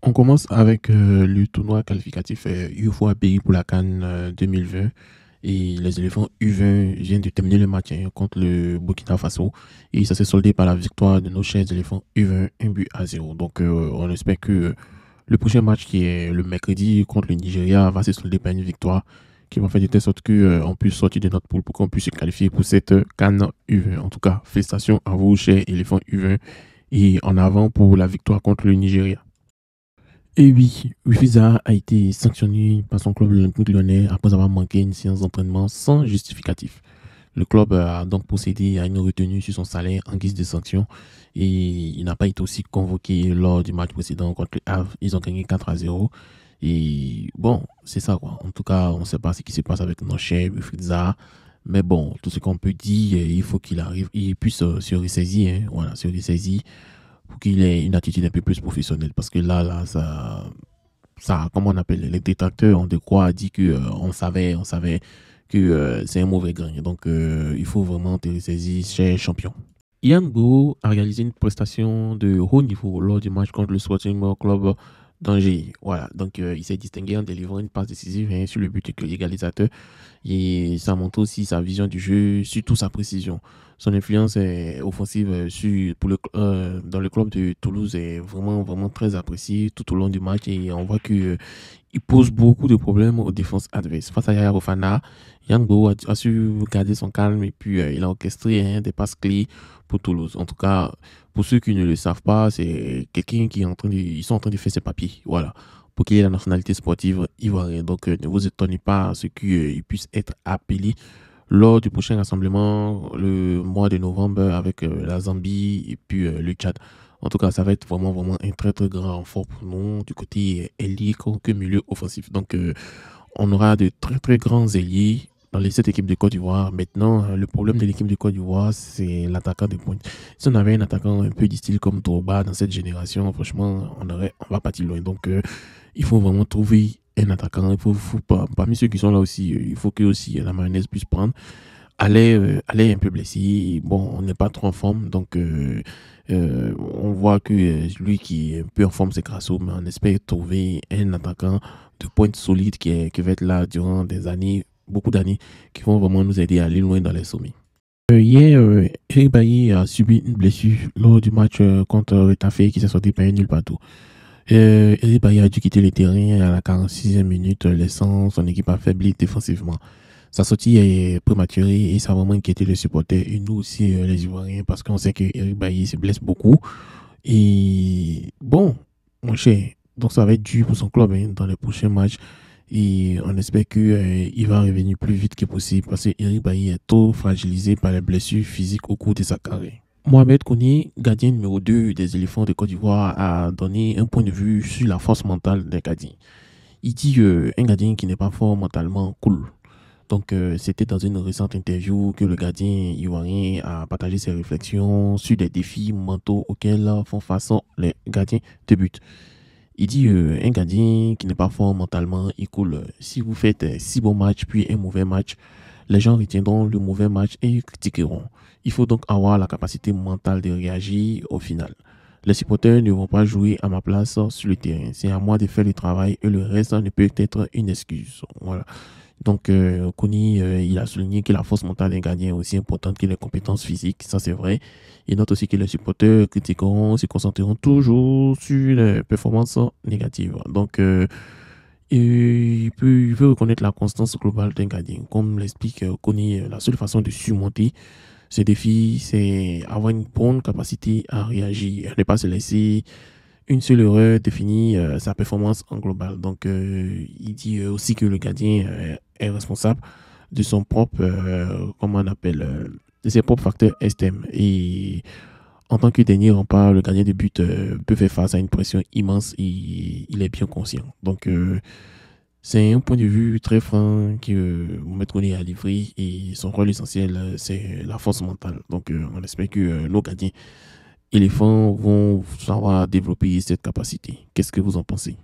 On commence avec le tournoi qualificatif UFO pays pour la CAN 2020 et les éléphants U20 viennent de terminer le match contre le Burkina Faso et ça s'est soldé par la victoire de nos chers éléphants U20 1 but à 0. Donc on espère que le prochain match qui est le mercredi contre le Nigeria va se solder par une victoire qui va faire de telle sorte qu'on puisse sortir de notre poule pour qu'on puisse se qualifier pour cette CAN U20. En tout cas, félicitations à vous chers éléphants U20 et en avant pour la victoire contre le Nigeria. Et oui, Wifiza a été sanctionné par son club olympique lyonnais après avoir manqué une séance d'entraînement sans justificatif. Le club a donc procédé à une retenue sur son salaire en guise de sanction et il n'a pas été aussi convoqué lors du match précédent contre le Havre. Ils ont gagné 4-0. Et bon, c'est ça quoi. En tout cas, on ne sait pas ce qui se passe avec nos chers Wifiza. Mais bon, tout ce qu'on peut dire, il faut qu'il arrive, il puisse se ressaisir, voilà, se ressaisir pour qu'il ait une attitude un peu plus professionnelle. Parce que là, ça, comment on appelle, les détracteurs ont de quoi dire que on savait que c'est un mauvais gagnant. Donc, il faut vraiment te ressaisir, cher champion. Ian Go a réalisé une prestation de haut niveau lors du match contre le Sporting Club d'Angers. Voilà, donc il s'est distingué en délivrant une passe décisive sur le but égalisateur. Et ça montre aussi sa vision du jeu, surtout sa précision. Son influence offensive dans le club de Toulouse est vraiment, vraiment très appréciée tout au long du match. Et on voit que il pose beaucoup de problèmes aux défenses adverses. Face à Yaya Fofana, Yango a su garder son calme et puis il a orchestré des passes clés pour Toulouse. En tout cas, pour ceux qui ne le savent pas, c'est quelqu'un qui est ils sont en train de faire ses papiers. Voilà. Pour qu'il ait la nationalité sportive ivoirienne. Donc, ne vous étonnez pas à ce qu'il puisse être appelé lors du prochain rassemblement le mois de novembre avec la Zambie et puis le Tchad. En tout cas, ça va être vraiment, vraiment un très, très grand renfort pour nous du côté ailier que milieu offensif. Donc, on aura de très, très grands ailiers dans cette équipe de Côte d'Ivoire. Maintenant, le problème de l'équipe de Côte d'Ivoire, c'est l'attaquant de pointe. Si on avait un attaquant un peu du style comme Drogba dans cette génération, franchement, on va partir loin. Donc, il faut vraiment trouver un attaquant. Parmi ceux qui sont là aussi, il faut que aussi la mayonnaise puisse prendre. Elle est un peu blessée. Bon, on n'est pas trop en forme. Donc, on voit que lui qui est un peu en forme, c'est Grasso. Mais on espère trouver un attaquant de pointe solide qui va être là durant des années, beaucoup d'années, qui vont vraiment nous aider à aller loin dans les sommets. Hier, Eric Bailly a subi une blessure lors du match contre Retafe qui s'est sorti par un nul partout. Eric Bailly a dû quitter le terrain à la 46e minute, laissant son équipe affaiblie défensivement. Sa sortie est prématurée et ça a vraiment inquiété les supporters et nous aussi les Ivoiriens parce qu'on sait que Eric Bailly se blesse beaucoup. Et bon, mon cher, donc ça va être dur pour son club dans les prochains matchs. Et on espère qu'il va revenir plus vite que possible parce que Eric Bailly est trop fragilisé par les blessures physiques au cours de sa carrière. Mohamed Kone, gardien numéro 2 des éléphants de Côte d'Ivoire, a donné un point de vue sur la force mentale des gardiens. Il dit un gardien qui n'est pas fort mentalement cool. Donc, c'était dans une récente interview que le gardien ivoirien a partagé ses réflexions sur des défis mentaux auxquels font face les gardiens de but. Il dit un gardien qui n'est pas fort mentalement, il coule. Si vous faites 6 bons matchs puis un mauvais match, les gens retiendront le mauvais match et critiqueront. Il faut donc avoir la capacité mentale de réagir au final. Les supporters ne vont pas jouer à ma place sur le terrain. C'est à moi de faire le travail et le reste ne peut être une excuse. Voilà. Donc, Koni, il a souligné que la force mentale d'un gardien est aussi importante que les compétences physiques. Ça, c'est vrai. Il note aussi que les supporters critiqueront, se concentreront toujours sur les performances négatives. Donc, il veut reconnaître la constance globale d'un gardien. Comme l'explique Koni, la seule façon de surmonter ces défis, c'est avoir une bonne capacité à réagir, ne pas se laisser une seule erreur définir sa performance en global. Donc, il dit aussi que le gardien est responsable de son propre, comment on appelle, de ses propres facteurs externes. Et en tant que dernier rempart, le gardien de but peut faire face à une pression immense et il est bien conscient. Donc, c'est un point de vue très franc que Mohamed Kone a livré et son rôle essentiel, c'est la force mentale. Donc, on espère que nos gardiens éléphants vont savoir développer cette capacité. Qu'est-ce que vous en pensez?